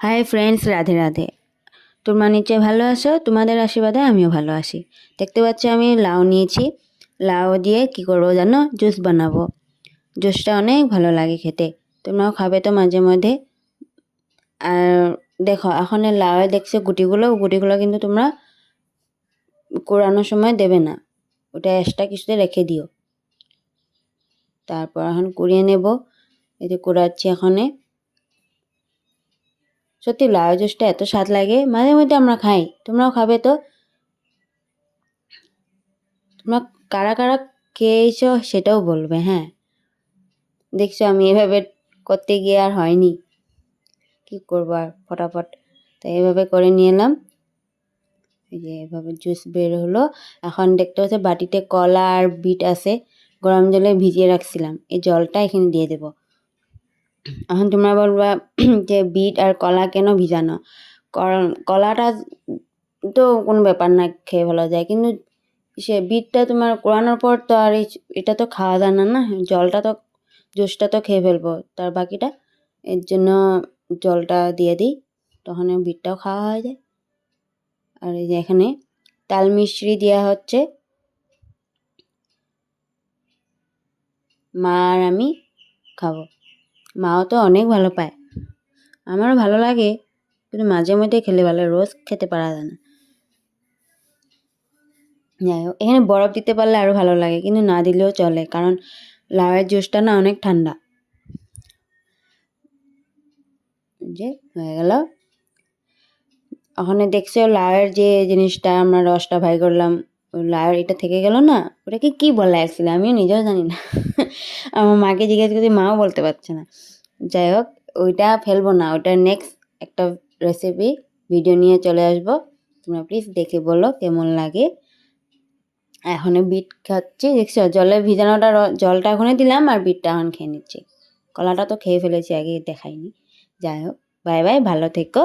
Hi friends, Radhe Radhe. তোমরা নিশ্চয়ই ভালো আছো, তোমাদের আশীর্বাদে আমিও ভালো আছি। দেখতে পাচ্ছ আমি লাউ নিয়েছি। লাউ দিয়ে কি করবো জানো? জুস বানাবো। জুসটা অনেক ভালো লাগে খেতে, তোমরাও খাবে তো মাঝে মধ্যে। আর দেখো এখন লাউয়ে দেখছো গুটিগুলো কিন্তু তোমরা কোরানোর সময় দেবে না, ওটা এক্সট্রা কিছুতে রেখে দিও। তারপর এখন কুড়িয়ে নেব। এই যে কুড়াচ্ছি এখানে। সত্যি লাউ জুসটা এত স্বাদ লাগে, মাঝে মধ্যে আমরা খাই, তোমরাও খাবে তো। তোমরা কারা কারা খেয়েছো সেটাও বলবে। হ্যাঁ, দেখছো আমি এভাবে করতে গিয়ে আর হয়নি, কি করবো আর, ফটাফট তাই এভাবে করে নিয়ে এলাম। এই যে এভাবে জুস বের হলো। এখন দেখতে পাচ্ছ বাটিতে কলা আর বিট আছে, গরম জলে ভিজিয়ে রাখছিলাম, এই জলটা এখানে দিয়ে দেব। এখন তোমরা বলবা যে বিট আর কলা কেন ভিজানো? কারণ কলাটা তো কোনো ব্যাপার না, খেয়ে ভালো যায়, কিন্তু সে বিটটা তোমার কোরানোর পর তো আর এটা তো খাওয়া যায় না, না জলটা তো, জুসটা তো খেয়ে ফেলবো, তার বাকিটা এর জন্য জলটা দিয়ে দিই, তখন বিটটাও খাওয়া হয়ে যায়। আর এই যে এখানে তাল মিশ্রি দেওয়া হচ্ছে, মা আর আমি খাবো। মাও তো অনেক ভালো পায়, আমারও ভালো লাগে, কিন্তু মাঝে মধ্যে খেলে ভালো, রোজ খেতে পারা যায় না। যাই হোক, এখানে বরফ দিতে পারলে আরও ভালো লাগে, কিন্তু না দিলেও চলে, কারণ লাউয়ের জুসটা না অনেক ঠান্ডা। যে হয়ে গেল। ওখানে দেখছো লাউয়ের যে জিনিসটা আমরা রসটা ভাই করলাম, লাউয়ের এটা থেকে গেল না, ওটাকে কি বলে অ্যাকচুয়ালি আমিও নিজেও জানি না। আমার মাকে জিজ্ঞেস করছি, মাও বলতে পারছে না। যাই হোক, ওইটা ফেলবো না, ওইটা নেক্সট একটা রেসিপি ভিডিও নিয়ে চলে আসবো, তোমরা প্লিজ দেখে বলো কেমন লাগে। এখন বিট খাচ্ছি, দেখছো জলে ভিজানোটা, জলটা এখনই দিলাম আর বিটটা এখন খেয়ে নিচ্ছি। কলাটা তো খেয়ে ফেলেছি, আগে দেখাইনি। যাই হোক, বাই বাই, ভালো থেকো।